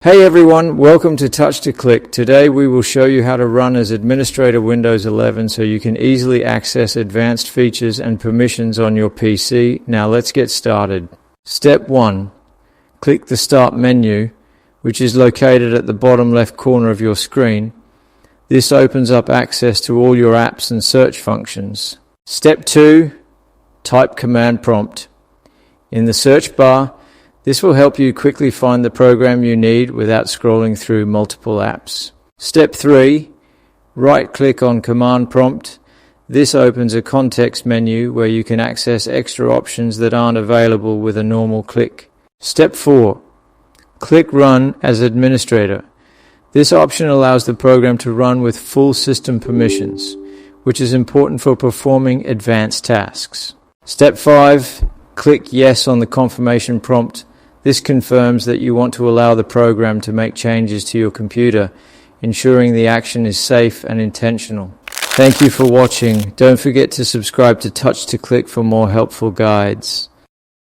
Hey everyone, welcome to Touch to Click. Today we will show you how to run as administrator Windows 11 so you can easily access advanced features and permissions on your PC. Now let's get started. Step 1. Click the Start menu, which is located at the bottom left corner of your screen. This opens up access to all your apps and search functions. Step 2. Type Command Prompt. In the search bar, this will help you quickly find the program you need without scrolling through multiple apps. Step 3. Right-click on Command Prompt. This opens a context menu where you can access extra options that aren't available with a normal click. Step 4. Click Run as Administrator. This option allows the program to run with full system permissions, which is important for performing advanced tasks. Step 5. Click Yes on the confirmation prompt. This confirms that you want to allow the program to make changes to your computer, ensuring the action is safe and intentional. Thank you for watching. Don't forget to subscribe to Touch to Click for more helpful guides.